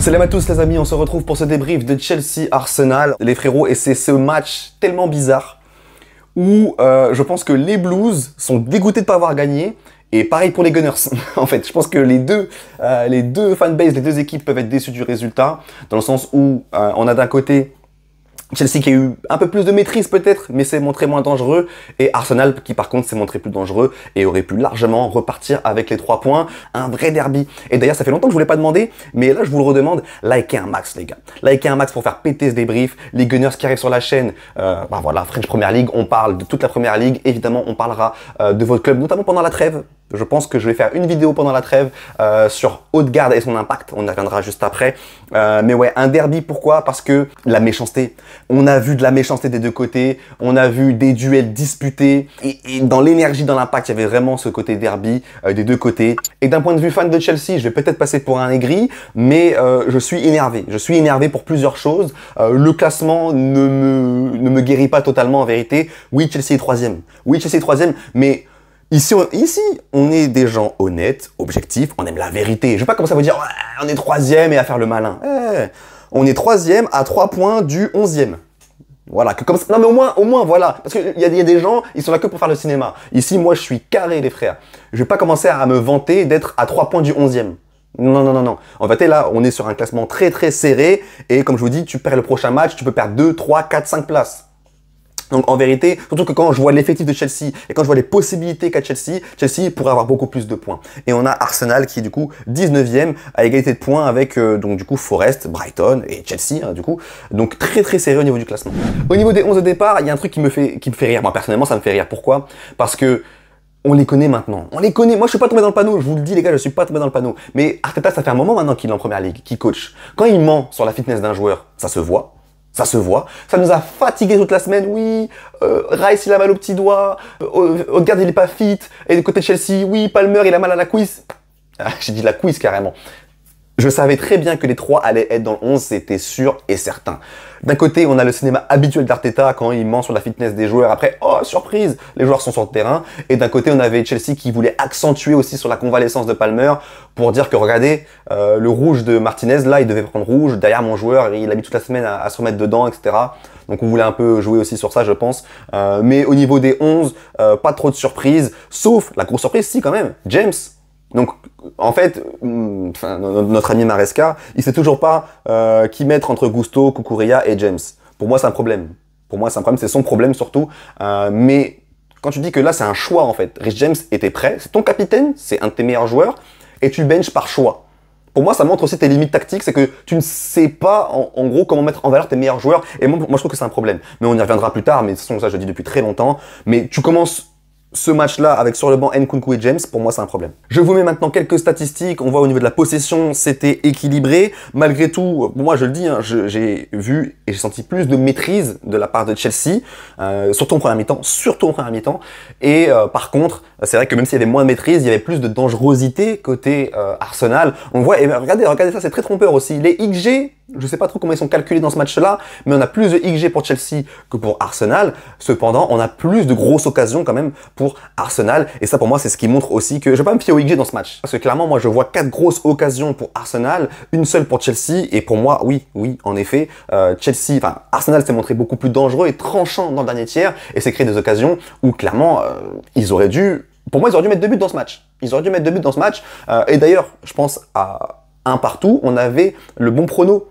Salam à tous les amis, on se retrouve pour ce débrief de Chelsea-Arsenal. Les frérots, et c'est ce match tellement bizarre où je pense que les Blues sont dégoûtés de ne pas avoir gagné. Et pareil pour les Gunners. En fait, je pense que les deux fanbases, les deux équipes peuvent être déçues du résultat, dans le sens où on a d'un côté Chelsea qui a eu un peu plus de maîtrise peut-être, mais s'est montré moins dangereux, et Arsenal qui par contre s'est montré plus dangereux et aurait pu largement repartir avec les 3 points. Un vrai derby. Et d'ailleurs, ça fait longtemps que je vous l'ai pas demandé, mais là je vous le redemande, likez un max les gars. Likez un max pour faire péter ce débrief. Les Gunners qui arrivent sur la chaîne, voilà, French Premier League, on parle de toute la Première Ligue. Évidemment, on parlera de votre club, notamment pendant la trêve. Je pense que je vais faire une vidéo pendant la trêve sur Odegaard et son impact. On y reviendra juste après. Mais ouais, un derby, pourquoi? Parce que la méchanceté. On a vu de la méchanceté des deux côtés. On a vu des duels disputés. Et dans l'énergie, dans l'impact, il y avait vraiment ce côté derby des deux côtés. Et d'un point de vue fan de Chelsea, je vais peut-être passer pour un aigri, mais je suis énervé. Je suis énervé pour plusieurs choses. Le classement ne me guérit pas totalement en vérité. Oui, Chelsea est 3e. Oui, Chelsea est 3e, mais... Ici, on est des gens honnêtes, objectifs, on aime la vérité. Je vais pas commencer à vous dire, ouais, on est 3e et à faire le malin. On est 3e à 3 points du 11e. Voilà, que comme ça, non mais au moins, voilà. Parce qu'il y a des gens, ils sont là que pour faire le cinéma. Ici, moi, je suis carré, les frères. Je vais pas commencer à me vanter d'être à 3 points du 11e. Non. En fait, là, on est sur un classement très serré. Et comme je vous dis, tu perds le prochain match, tu peux perdre 2, 3, 4, 5 places. Donc en vérité, surtout que quand je vois l'effectif de Chelsea et quand je vois les possibilités qu'a Chelsea, Chelsea pourrait avoir beaucoup plus de points. Et on a Arsenal qui est du coup 19e à égalité de points avec donc du coup Forest, Brighton et Chelsea du coup. Donc très serré au niveau du classement. Au niveau des 11 de départ, il y a un truc qui me fait rire. Moi personnellement, ça me fait rire. Pourquoi? Parce que on les connaît maintenant. On les connaît. Moi, je suis pas tombé dans le panneau. Je vous le dis, les gars, je suis pas tombé dans le panneau. Mais Arteta, ça fait un moment maintenant qu'il est en première ligue, qu'il coach. Quand il ment sur la fitness d'un joueur, ça se voit. Ça se voit. Ça nous a fatigués toute la semaine. Oui, Rice, il a mal au petit doigt. Odegaard, il est pas fit. Et du côté de Chelsea, oui, Palmer, il a mal à la cuisse. Ah, j'ai dit la cuisse carrément. Je savais très bien que les 3 allaient être dans le 11, c'était sûr et certain. D'un côté, on a le cinéma habituel d'Arteta quand il ment sur la fitness des joueurs. Après, oh, surprise, les joueurs sont sur le terrain. Et d'un côté, on avait Chelsea qui voulait accentuer aussi sur la convalescence de Palmer pour dire que, regardez, le rouge de Martinez, là, il devait prendre rouge. Derrière mon joueur, il a mis toute la semaine à se remettre dedans, etc. Donc, on voulait un peu jouer aussi sur ça, je pense. Mais au niveau des 11, pas trop de surprises. Sauf, la grosse surprise, si, quand même, James. Donc, en fait, notre ami Maresca, il sait toujours pas qui mettre entre Gusto, Cucurella et James. Pour moi, c'est un problème. Pour moi, c'est un problème, c'est son problème surtout. Mais quand tu dis que là, c'est un choix en fait. Rich James était prêt, c'est ton capitaine, c'est un de tes meilleurs joueurs, et tu le benches par choix. Pour moi, ça montre aussi tes limites tactiques, c'est que tu ne sais pas, en gros, comment mettre en valeur tes meilleurs joueurs. Et moi je trouve que c'est un problème. Mais on y reviendra plus tard, mais de toute façon, ça, je le dis depuis très longtemps. Mais tu commences ce match-là avec sur le banc Nkunku et James, pour moi c'est un problème. Je vous mets maintenant quelques statistiques. On voit au niveau de la possession, c'était équilibré. Malgré tout, moi je le dis, hein, j'ai vu et j'ai senti plus de maîtrise de la part de Chelsea, surtout en première mi-temps. Et par contre, c'est vrai que même s'il y avait moins de maîtrise, il y avait plus de dangerosité côté Arsenal. On voit, et regardez ça, c'est très trompeur aussi. Les XG, je sais pas trop comment ils sont calculés dans ce match-là, mais on a plus de XG pour Chelsea que pour Arsenal. Cependant, on a plus de grosses occasions quand même pour Arsenal. Et ça, pour moi, c'est ce qui montre aussi que je vais pas me fier au XG dans ce match. Parce que clairement, moi, je vois 4 grosses occasions pour Arsenal, une seule pour Chelsea. Et pour moi, oui, en effet, Arsenal s'est montré beaucoup plus dangereux et tranchant dans le dernier tiers et s'est créé des occasions où clairement, pour moi, ils auraient dû mettre 2 buts dans ce match. Et d'ailleurs, je pense à un partout, on avait le bon prono.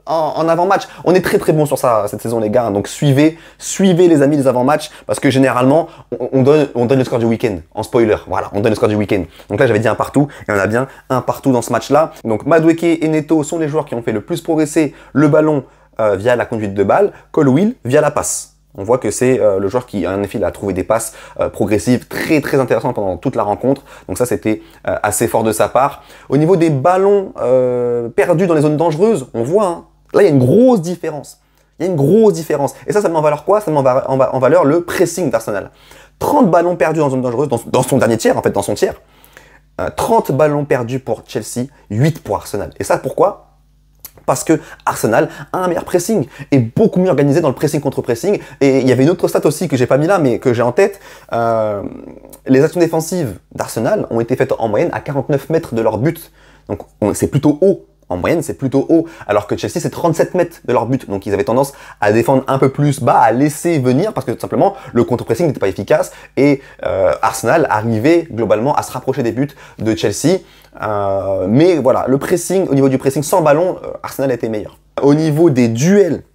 En avant-match. On est très bon sur ça cette saison les gars, donc suivez les amis des avant-matchs, parce que généralement on donne le score du week-end, en spoiler, voilà, on donne le score du week-end. Donc là j'avais dit un partout, et on a bien un partout dans ce match-là. Donc Madueke et Neto sont les joueurs qui ont fait le plus progresser le ballon via la conduite de balle, Colwill via la passe. On voit que c'est le joueur qui, en effet, il a trouvé des passes progressives très intéressantes pendant toute la rencontre. Donc ça, c'était assez fort de sa part. Au niveau des ballons perdus dans les zones dangereuses, on voit, hein, là, il y a une grosse différence. Et ça met en valeur quoi? Ça met en valeur le pressing d'Arsenal. 30 ballons perdus dans zone dangereuse, dans son dernier tiers, en fait, dans son tiers. 30 ballons perdus pour Chelsea, 8 pour Arsenal. Et ça, pourquoi? Parce que Arsenal a un meilleur pressing et beaucoup mieux organisé dans le pressing contre pressing. Et il y avait une autre stat aussi que j'ai pas mis là, mais que j'ai en tête. Les actions défensives d'Arsenal ont été faites en moyenne à 49 mètres de leur but. Donc c'est plutôt haut. En moyenne, c'est plutôt haut, alors que Chelsea, c'est 37 mètres de leur but. Donc, ils avaient tendance à défendre un peu plus bas, à laisser venir, parce que tout simplement, le contre-pressing n'était pas efficace, et Arsenal arrivait globalement à se rapprocher des buts de Chelsea. Mais voilà, le pressing, au niveau du pressing sans ballon, Arsenal était meilleur. Au niveau des duels,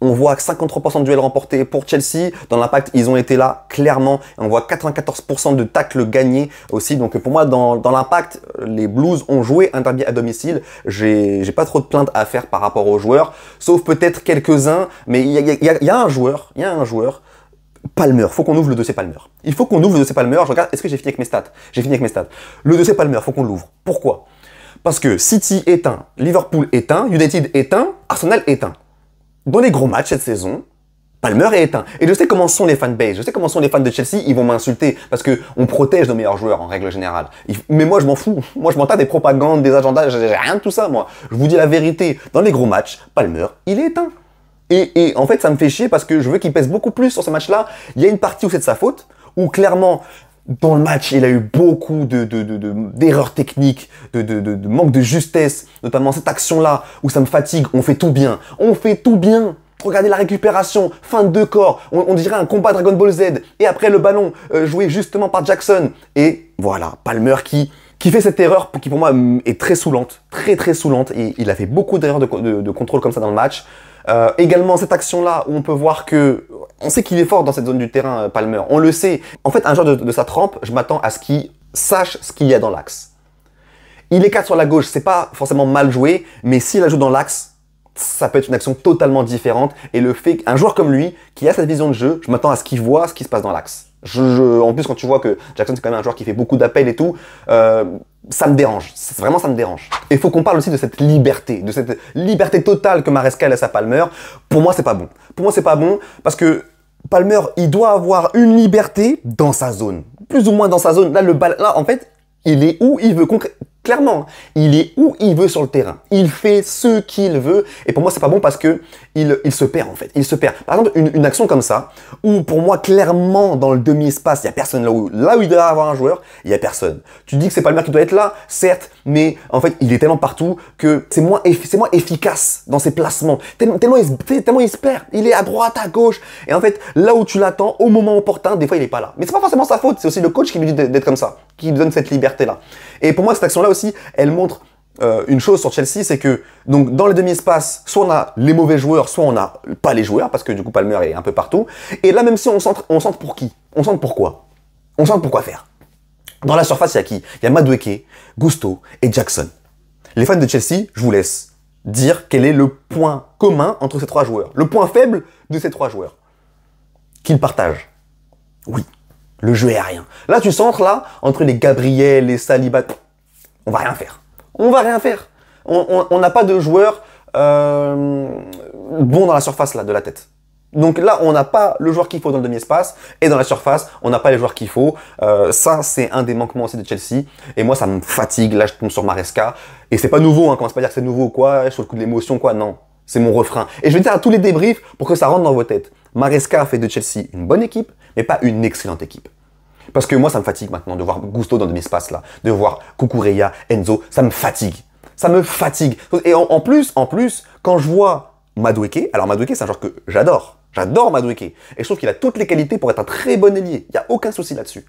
on voit 53% de duels remportés pour Chelsea. Dans l'impact, ils ont été là, clairement. On voit 94% de tacles gagnés aussi. Donc pour moi, dans l'impact, les Blues ont joué un derby à domicile. J'ai pas trop de plaintes à faire par rapport aux joueurs, sauf peut-être quelques-uns. Mais il y a un joueur, Palmer. Faut qu'on ouvre le dossier Palmer. Il faut qu'on ouvre le dossier Palmer. Je regarde, est-ce que j'ai fini avec mes stats? J'ai fini avec mes stats. Le dossier Palmer, faut qu'on l'ouvre. Pourquoi? Parce que City éteint, Liverpool éteint, United éteint, Arsenal éteint. Dans les gros matchs cette saison, Palmer est éteint. Et je sais comment sont les fanbases, je sais comment sont les fans de Chelsea, ils vont m'insulter parce que on protège nos meilleurs joueurs en règle générale. Mais moi je m'en fous, moi je m'en tape des propagandes, des agendas, j'ai rien de tout ça moi. Je vous dis la vérité, dans les gros matchs, Palmer, il est éteint. Et en fait ça me fait chier parce que je veux qu'il pèse beaucoup plus sur ce match-là. Il y a une partie où c'est de sa faute, où clairement dans le match, il a eu beaucoup d'erreurs techniques, de manque de justesse, notamment cette action-là où ça me fatigue. On fait tout bien. On fait tout bien. Regardez la récupération, fin de deux corps. On dirait un combat Dragon Ball Z. Et après, le ballon joué justement par Jackson. Et voilà, Palmer qui fait cette erreur qui pour moi est très saoulante. Très saoulante. Et il a fait beaucoup d'erreurs de contrôle comme ça dans le match. Également cette action-là où on peut voir que on sait qu'il est fort dans cette zone du terrain, Palmer. On le sait. En fait, un joueur de sa trempe, je m'attends à ce qu'il sache ce qu'il y a dans l'axe. Il est 4 sur la gauche, c'est pas forcément mal joué, mais s'il ajoute dans l'axe, ça peut être une action totalement différente. Et le fait qu'un joueur comme lui, qui a cette vision de jeu, je m'attends à ce qu'il voit ce qui se passe dans l'axe. En plus, quand tu vois que Jackson, c'est quand même un joueur qui fait beaucoup d'appels et tout, ça me dérange. Vraiment, ça me dérange. Et il faut qu'on parle aussi de cette liberté totale que Maresca laisse à Palmer. Pour moi, c'est pas bon. Pour moi, c'est pas bon parce que Palmer, il doit avoir une liberté dans sa zone. Plus ou moins dans sa zone. Là, en fait, il est où il veut clairement, il est où il veut sur le terrain. Il fait ce qu'il veut. Et pour moi, c'est pas bon parce que il se perd en fait. Il se perd. Par exemple, une action comme ça, où pour moi, clairement, dans le demi-espace, il n'y a personne là où il doit avoir un joueur, il n'y a personne. Tu dis que c'est Palmer qui doit être là, certes, mais en fait, il est tellement partout que c'est moins efficace dans ses placements. Tellement il se perd. Il est à droite, à gauche. Et en fait, là où tu l'attends, au moment opportun, des fois, il n'est pas là. Mais c'est pas forcément sa faute. C'est aussi le coach qui lui dit d'être comme ça, qui lui donne cette liberté-là. Et pour moi, cette action-là aussi, elle montre une chose sur Chelsea, c'est que donc dans le demi-espace, soit on a les mauvais joueurs, soit on n'a pas les joueurs, parce que du coup Palmer est un peu partout. Et là, même si on centre pour qui? On centre pourquoi? On centre pour quoi faire? Dans la surface, il y a qui? Il y a Madueke, Gusto et Jackson. Les fans de Chelsea, je vous laisse dire quel est le point commun entre ces trois joueurs. Le point faible de ces trois joueurs qu'ils partagent. Oui, le jeu aérien. Là, tu centres là, entre les Gabriel, les Saliba, on va rien faire. On va rien faire. On n'a pas de joueur bon dans la surface là, de la tête. Donc là, on n'a pas le joueur qu'il faut dans le demi-espace. Et dans la surface, on n'a pas les joueurs qu'il faut. Ça, c'est un des manquements aussi de Chelsea. Et moi, ça me fatigue. Là, je tombe sur Maresca. Et c'est pas nouveau, hein. Commence pas à dire que c'est nouveau ou quoi, sur le coup de l'émotion, quoi. Non, c'est mon refrain. Et je vais dire à tous les débriefs pour que ça rentre dans vos têtes. Maresca a fait de Chelsea une bonne équipe, mais pas une excellente équipe. Parce que moi, ça me fatigue maintenant de voir Gusto dans le demi-espace là, de voir Cucurella, Enzo, ça me fatigue. Ça me fatigue. Et en plus, quand je vois Madueke, alors Madueke, c'est un joueur que j'adore. J'adore Madueke. Et je trouve qu'il a toutes les qualités pour être un très bon ailier. Il n'y a aucun souci là-dessus.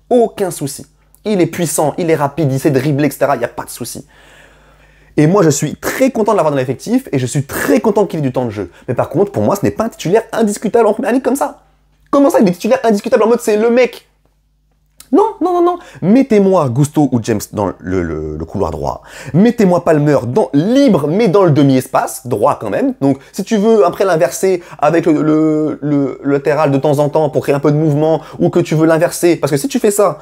Aucun souci. Il est puissant, il est rapide, il sait dribbler, etc. Il n'y a pas de souci. Et moi, je suis très content de l'avoir dans l'effectif et je suis très content qu'il ait du temps de jeu. Mais par contre, pour moi, ce n'est pas un titulaire indiscutable en première ligue comme ça. Comment ça, il est titulaire indiscutable en mode c'est le mec? Non. Mettez-moi Gusto ou James dans le couloir droit. Mettez-moi Palmer libre, mais dans le demi-espace, droit quand même. Donc, si tu veux après l'inverser avec le latéral de temps en temps pour créer un peu de mouvement, ou que tu veux l'inverser, parce que si tu fais ça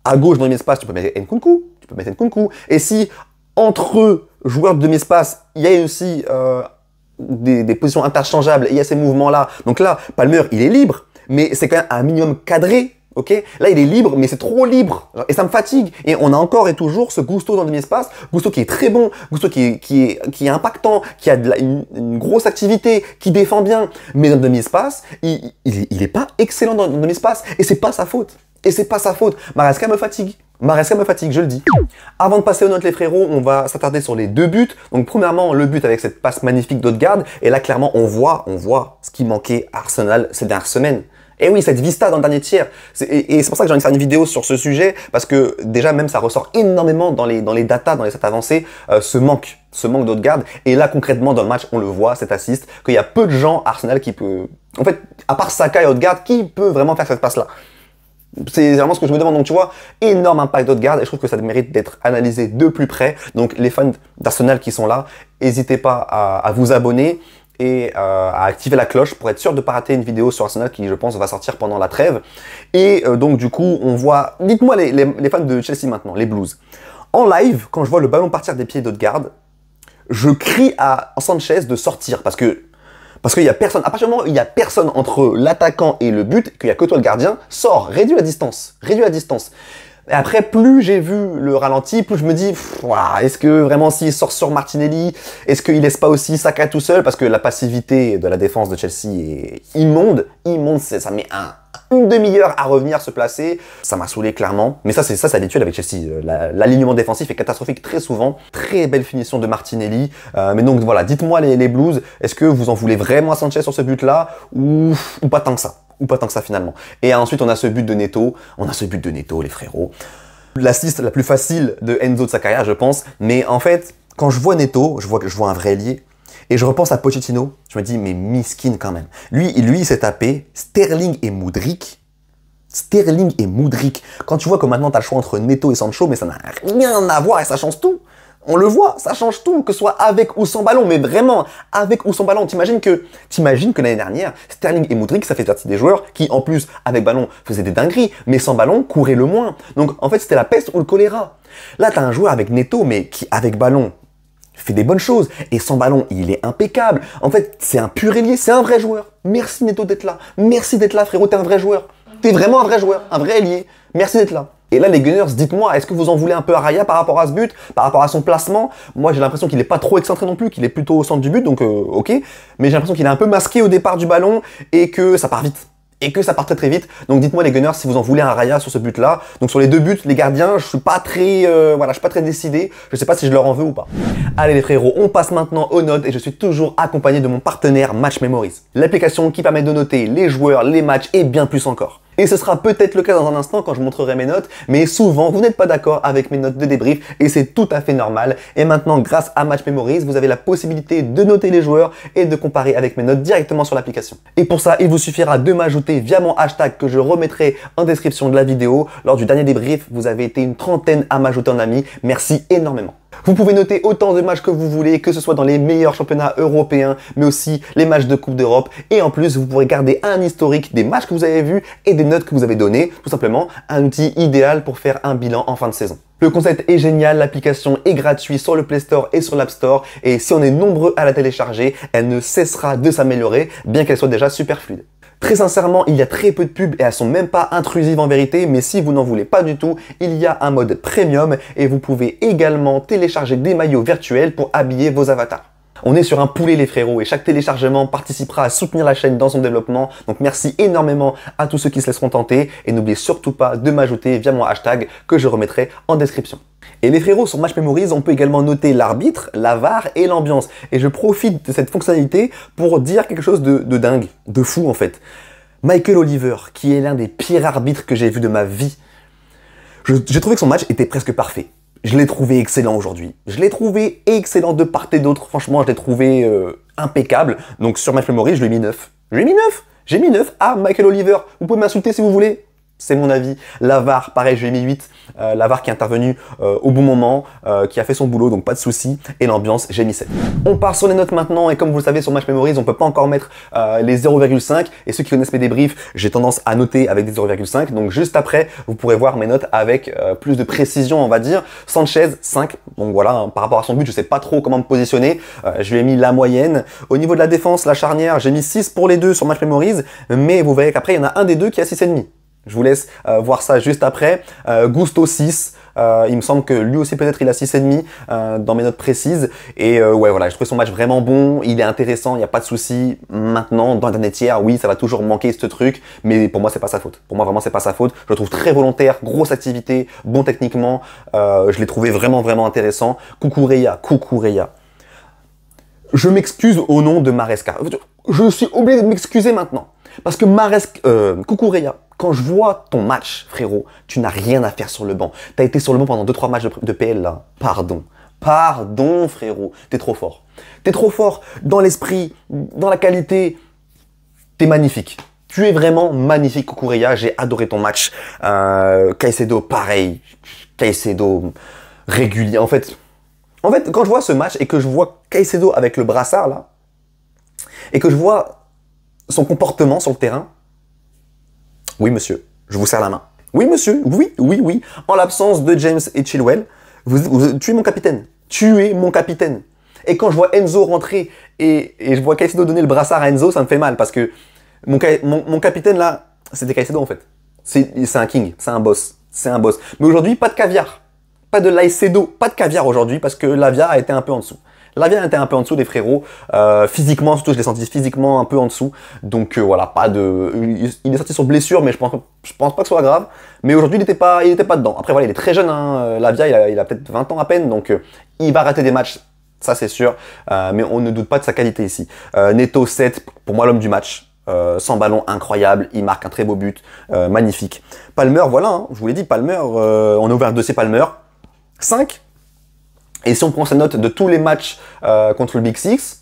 à gauche dans le demi-espace, tu peux mettre Nkunku. Et si entre joueurs de demi-espace, il y a aussi des positions interchangeables et il y a ces mouvements-là. Donc là, Palmer, il est libre, mais c'est quand même un minimum cadré. Ok, là il est libre, mais c'est trop libre et ça me fatigue. Et on a encore et toujours ce Gusto dans le demi-espace, Gusto qui est très bon, Gusto qui est impactant, qui a une grosse activité, qui défend bien, mais dans le demi-espace, il est pas excellent dans le demi-espace et c'est pas sa faute. Maresca me fatigue. Maresca me fatigue, je le dis. Avant de passer aux notes les frérots, on va s'attarder sur les deux buts. Donc premièrement, le but avec cette passe magnifique d'Odegaard. Et là, clairement, on voit ce qui manquait à Arsenal ces dernières semaines. Et oui, cette vista dans le dernier tiers. Et c'est pour ça que j'ai envie de faire une vidéo sur ce sujet, parce que déjà, même ça ressort énormément dans les datas, dans les stats avancées, ce manque d'Odegaard. Et là, concrètement, dans le match, on le voit, cet assist, qu'il y a peu de gens à Arsenal qui peut... En fait, à part Saka et Odegaard, qui peut vraiment faire cette passe-là? C'est vraiment ce que je me demande. Donc tu vois, énorme impact d'Odegaard et je trouve que ça mérite d'être analysé de plus près. Donc les fans d'Arsenal qui sont là, n'hésitez pas à vous abonner et à activer la cloche pour être sûr de ne pas rater une vidéo sur Arsenal qui, je pense, va sortir pendant la trêve. Et donc du coup, on voit... Dites-moi les fans de Chelsea maintenant, les Blues. En live, quand je vois le ballon partir des pieds d'Odegaard, je crie à Sanchez de sortir parce qu'il y a personne, à partir du moment où il y a personne entre l'attaquant et le but, qu'il y a que toi le gardien, sors, réduis la distance. Et après, plus j'ai vu le ralenti, plus je me dis, est-ce que vraiment s'il sort sur Martinelli, est-ce qu'il laisse pas aussi Saka tout seul? Parce que la passivité de la défense de Chelsea est immonde, ça met une demi-heure à revenir se placer. Ça m'a saoulé clairement. Mais ça, c'est habituel avec Chelsea. L'alignement défensif est catastrophique très souvent. Très belle finition de Martinelli. Mais donc voilà, dites-moi les Blues, est-ce que vous en voulez vraiment à Sanchez sur ce but-là ou pas tant que ça? Ou pas tant que ça finalement. Et ensuite, on a ce but de Neto. Les frérots. L'assist la plus facile de Enzo de sa carrière, je pense. Mais en fait, quand je vois Neto, je vois un vrai ailier. Et je repense à Pochettino, je me dis, mais miskin quand même. Lui il s'est tapé Sterling et Mudryk. Quand tu vois que maintenant tu as le choix entre Neto et Sancho, mais ça n'a rien à voir et ça change tout. On le voit, ça change tout, que ce soit avec ou sans ballon, mais vraiment, avec ou sans ballon. T'imagines que l'année dernière, Sterling et Mudryk, ça fait partie des joueurs qui, en plus, avec ballon, faisaient des dingueries, mais sans ballon, couraient le moins. Donc, en fait, c'était la peste ou le choléra. Là, t'as un joueur avec Neto, mais qui, avec ballon, fait des bonnes choses. Et sans ballon, il est impeccable. En fait, c'est un pur ailier, c'est un vrai joueur. Merci Neto d'être là. Merci d'être là, frérot, t'es un vrai joueur. T'es vraiment un vrai joueur, un vrai ailier. Merci d'être là. Et là, les Gunners, dites-moi, est-ce que vous en voulez un peu à Raya par rapport à ce but, par rapport à son placement? Moi, j'ai l'impression qu'il n'est pas trop excentré non plus, qu'il est plutôt au centre du but, donc ok. Mais j'ai l'impression qu'il est un peu masqué au départ du ballon et que ça part vite. Et que ça part très très vite. Donc dites-moi les Gunners si vous en voulez un Raya sur ce but-là. Donc sur les deux buts, les gardiens, je suis pas très décidé. Je sais pas si je leur en veux ou pas. Allez les frérots, on passe maintenant aux notes et je suis toujours accompagné de mon partenaire Match Memories. L'application qui permet de noter les joueurs, les matchs et bien plus encore. Et ce sera peut-être le cas dans un instant quand je montrerai mes notes, mais souvent vous n'êtes pas d'accord avec mes notes de débrief et c'est tout à fait normal. Et maintenant, grâce à Match Memories, vous avez la possibilité de noter les joueurs et de comparer avec mes notes directement sur l'application. Et pour ça, il vous suffira de m'ajouter via mon hashtag que je remettrai en description de la vidéo. Lors du dernier débrief, vous avez été une trentaine à m'ajouter en ami. Merci énormément. Vous pouvez noter autant de matchs que vous voulez, que ce soit dans les meilleurs championnats européens, mais aussi les matchs de Coupe d'Europe. Et en plus, vous pourrez garder un historique des matchs que vous avez vus et des notes que vous avez données. Tout simplement, un outil idéal pour faire un bilan en fin de saison. Le concept est génial, l'application est gratuite sur le Play Store et sur l'App Store. Et si on est nombreux à la télécharger, elle ne cessera de s'améliorer, bien qu'elle soit déjà super fluide. Très sincèrement, il y a très peu de pubs et elles sont même pas intrusives en vérité, mais si vous n'en voulez pas du tout, il y a un mode premium et vous pouvez également télécharger des maillots virtuels pour habiller vos avatars. On est sur un poulet les frérots et chaque téléchargement participera à soutenir la chaîne dans son développement. Donc merci énormément à tous ceux qui se laisseront tenter et n'oubliez surtout pas de m'ajouter via mon hashtag que je remettrai en description. Et les frérots, sur Match Memories, on peut également noter l'arbitre, la VAR et l'ambiance. Et je profite de cette fonctionnalité pour dire quelque chose de dingue, de fou en fait. Michael Oliver, qui est l'un des pires arbitres que j'ai vu de ma vie, j'ai trouvé que son match était presque parfait. Je l'ai trouvé excellent aujourd'hui. Je l'ai trouvé excellent de part et d'autre. Franchement, je l'ai trouvé impeccable. Donc sur Match Memories, je lui ai mis 9. Je lui ai mis 9. J'ai mis 9 à Michael Oliver. Vous pouvez m'insulter si vous voulez. C'est mon avis. La VAR, pareil, je lui ai mis 8. La VAR qui est intervenue au bon moment, qui a fait son boulot, donc pas de souci. Et l'ambiance, j'ai mis 7. On part sur les notes maintenant, et comme vous le savez, sur Match Memories, on peut pas encore mettre les 0,5. Et ceux qui connaissent mes débriefs, j'ai tendance à noter avec des 0,5. Donc juste après, vous pourrez voir mes notes avec plus de précision, on va dire. Sanchez, 5. Donc voilà, hein, par rapport à son but, je sais pas trop comment me positionner. Je lui ai mis la moyenne. Au niveau de la défense, la charnière, j'ai mis 6 pour les deux sur Match Memories. Mais vous verrez qu'après, il y en a un des deux qui a 6,5. Je vous laisse voir ça juste après. Gusto 6, Il me semble que lui aussi peut-être il a 6,5 dans mes notes précises. Et ouais voilà, je trouve son match vraiment bon, il est intéressant, il n'y a pas de souci. Maintenant, dans le dernier tiers, oui, ça va toujours manquer ce truc, mais pour moi c'est pas sa faute. Pour moi vraiment c'est pas sa faute. Je le trouve très volontaire, grosse activité, bon techniquement. Je l'ai trouvé vraiment intéressant. Kukureya. Je m'excuse au nom de Maresca. Je suis obligé de m'excuser maintenant. Parce que Kukureya, quand je vois ton match, frérot, tu n'as rien à faire sur le banc. T'as été sur le banc pendant 2-3 matchs de PL là. Pardon. Pardon, frérot. T'es trop fort. T'es trop fort dans l'esprit, dans la qualité. T'es magnifique. Tu es vraiment magnifique, Kukureya. J'ai adoré ton match. Caicedo, pareil. Caicedo, régulier. En fait, quand je vois ce match et que je vois Caicedo avec le brassard là, et que je vois son comportement sur le terrain, oui monsieur, je vous serre la main. Oui monsieur, oui. En l'absence de James et Chilwell, tu es mon capitaine. Tu es mon capitaine. Et quand je vois Enzo rentrer et je vois Caicedo donner le brassard à Enzo, ça me fait mal parce que mon capitaine là, c'était Caicedo en fait. C'est un king, c'est un boss. C'est un boss. Mais aujourd'hui, pas de caviar. Pas de Laicedo, pas de caviar aujourd'hui parce que Lavia a été un peu en dessous. Lavia a été un peu en dessous des frérots. Physiquement, surtout, je l'ai senti physiquement un peu en dessous. Donc voilà, pas de. Il est sorti sur blessure, mais je pense pas que ce soit grave. Mais aujourd'hui, il était pas dedans. Après voilà, il est très jeune. Hein. Lavia, il a peut-être 20 ans à peine, donc il va rater des matchs. Ça c'est sûr. Mais on ne doute pas de sa qualité ici. Neto 7, pour moi l'homme du match. Sans ballon, incroyable, il marque un très beau but, magnifique. Palmer, voilà, hein, je vous l'ai dit, Palmer, on a ouvert un dossier Palmer, 5. Et si on prend sa note de tous les matchs contre le Big Six,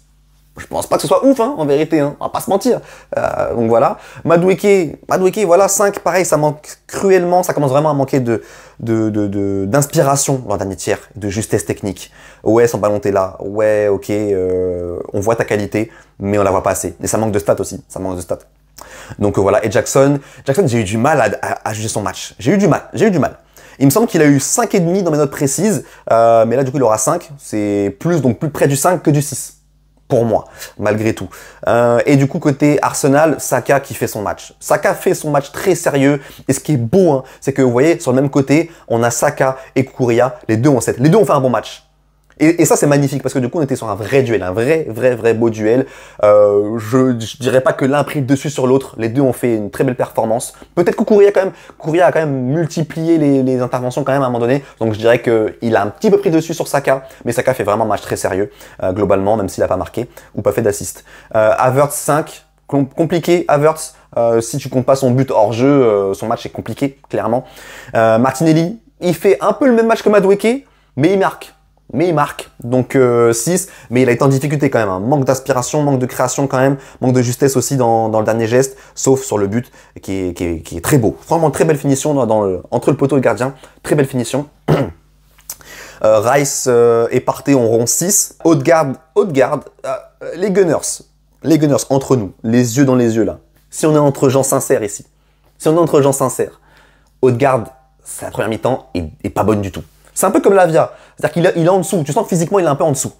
je pense pas que ce soit ouf, hein, en vérité, hein, on va pas se mentir. Donc voilà. Madueke, voilà, 5, pareil, ça manque cruellement, ça commence vraiment à manquer d'inspiration dans le dernier tiers, de justesse technique. Ouais, son ballon t'es là, ouais, ok, on voit ta qualité, mais on la voit pas assez. Et ça manque de stats aussi, ça manque de stats. Donc voilà, et Jackson, j'ai eu du mal à juger son match. J'ai eu du mal. Il me semble qu'il a eu 5,5 dans mes notes précises, mais là du coup il aura 5, c'est plus près du 5 que du 6. Pour moi, malgré tout. Et du coup, côté Arsenal, Saka qui fait son match. Saka fait son match très sérieux. Et ce qui est beau, hein, c'est que vous voyez, sur le même côté, on a Saka et Kukureya. Les deux ont 7. Les deux ont fait un bon match. Et ça, c'est magnifique parce que du coup, on était sur un vrai duel, un vrai beau duel. Je dirais pas que l'un a pris le dessus sur l'autre. Les deux ont fait une très belle performance. Peut-être que Kukureya a quand même multiplié les interventions quand même à un moment donné. Donc je dirais qu'il a un petit peu pris dessus sur Saka, mais Saka fait vraiment un match très sérieux globalement, même s'il a pas marqué ou pas fait d'assist. Havertz 5, compliqué. Havertz, si tu comptes pas son but hors jeu, son match est compliqué clairement. Martinelli, il fait un peu le même match que Madueke, mais il marque. Donc 6, mais il a été en difficulté quand même, hein. Manque d'inspiration, manque de création quand même, manque de justesse aussi dans le dernier geste, sauf sur le but qui est très beau. Vraiment très belle finition entre le poteau et le gardien, très belle finition. Rice et Partey auront 6. Odegaard, les Gunners entre nous, les yeux dans les yeux là. Si on est entre gens sincères ici, Odegaard, sa première mi-temps est pas bonne du tout. C'est un peu comme Lavia, c'est-à-dire qu'il est en dessous, tu sens que physiquement il est un peu en dessous.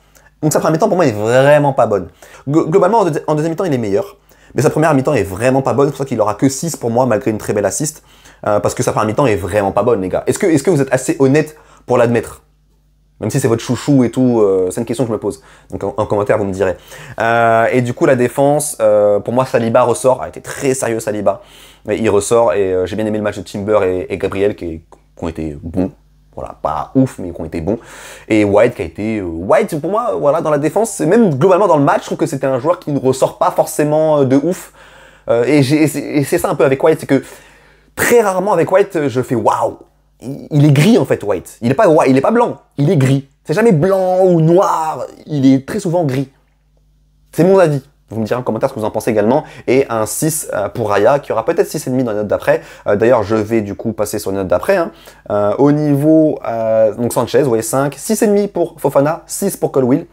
Donc sa première mi-temps pour moi est vraiment pas bonne. Globalement en deuxième mi-temps il est meilleur, mais sa première mi-temps est vraiment pas bonne, c'est pour ça qu'il aura que 6 pour moi malgré une très belle assist, parce que sa première mi-temps est vraiment pas bonne les gars. Est-ce que vous êtes assez honnête pour l'admettre? Même si c'est votre chouchou et tout, c'est une question que je me pose. Donc en commentaire vous me direz. Et du coup la défense, pour moi Saliba ressort, a été très sérieux Saliba, mais il ressort et j'ai bien aimé le match de Timber et Gabriel qui ont été bons. Voilà, pas ouf, mais qui ont été bons. Et White qui a été... White, pour moi, voilà, dans la défense, même globalement dans le match, je trouve que c'était un joueur qui ne ressort pas forcément de ouf. Et c'est ça un peu avec White, c'est que très rarement avec White, je fais waouh. Il est gris en fait, White. Il est pas blanc, il est gris. C'est jamais blanc ou noir, il est très souvent gris. C'est mon avis. Vous me direz en commentaire ce que vous en pensez également. Et un 6 pour Raya, qui aura peut-être 6,5 dans les notes d'après. D'ailleurs, je vais du coup passer sur les notes d'après. Hein. Au niveau, donc Sanchez, vous voyez 5. 6,5 pour Fofana, 6 pour Colwill.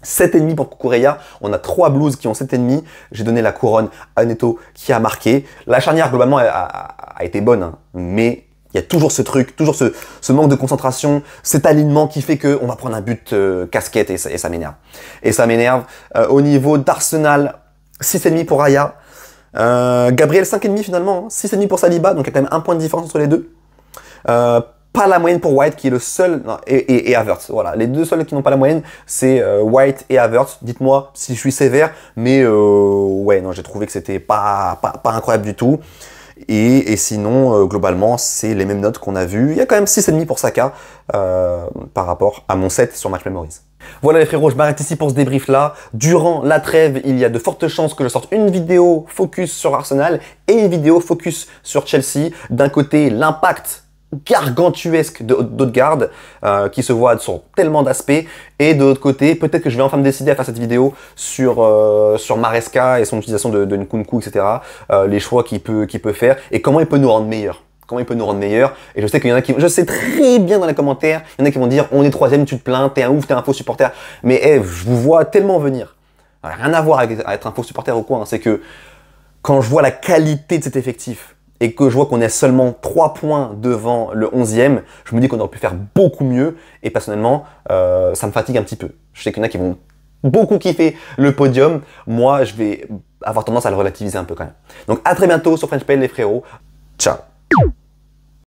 7,5 pour Kukureya. On a 3 Blues qui ont 7,5. J'ai donné la couronne à Neto qui a marqué. La charnière, globalement, a été bonne. Hein. Mais il y a toujours ce truc, toujours ce manque de concentration, cet alignement qui fait qu'on va prendre un but casquette et ça m'énerve. Au niveau d'Arsenal, 6,5 pour Raya. Gabriel 5,5 finalement, 6,5 pour Saliba, donc il y a quand même un point de différence entre les deux. pas la moyenne pour White, qui est le seul, non, et Havertz. Voilà, les deux seuls qui n'ont pas la moyenne, c'est White et Havertz. Dites-moi si je suis sévère, mais ouais, non, j'ai trouvé que c'était pas incroyable du tout. Et sinon, globalement, c'est les mêmes notes qu'on a vues. Il y a quand même 6,5 pour Saka par rapport à mon 7 sur Match Memories. Voilà les frérots, je m'arrête ici pour ce débrief-là. Durant la trêve, il y a de fortes chances que je sorte une vidéo focus sur Arsenal et une vidéo focus sur Chelsea. D'un côté, l'impact gargantuesque d'Odegaard qui se voit sur tellement d'aspects, et de l'autre côté peut-être que je vais enfin me décider à faire cette vidéo sur Maresca et son utilisation de Nkunku, etc. Les choix qu'il peut faire et comment il peut nous rendre meilleurs. Comment il peut nous rendre meilleurs. Et je sais qu'il y en a qui... Je sais très bien dans les commentaires, il y en a qui vont dire « On est troisième, tu te plains, t'es un ouf, t'es un faux supporter. » Mais je vous vois tellement venir. Rien à voir avec être un faux supporter ou quoi. Hein. C'est que quand je vois la qualité de cet effectif et que je vois qu'on est seulement 3 points devant le 11e, je me dis qu'on aurait pu faire beaucoup mieux. Et personnellement, ça me fatigue un petit peu. Je sais qu'il y en a qui vont beaucoup kiffer le podium. Moi, je vais avoir tendance à le relativiser un peu quand même. Donc à très bientôt sur FrenchPL les frérots. Ciao.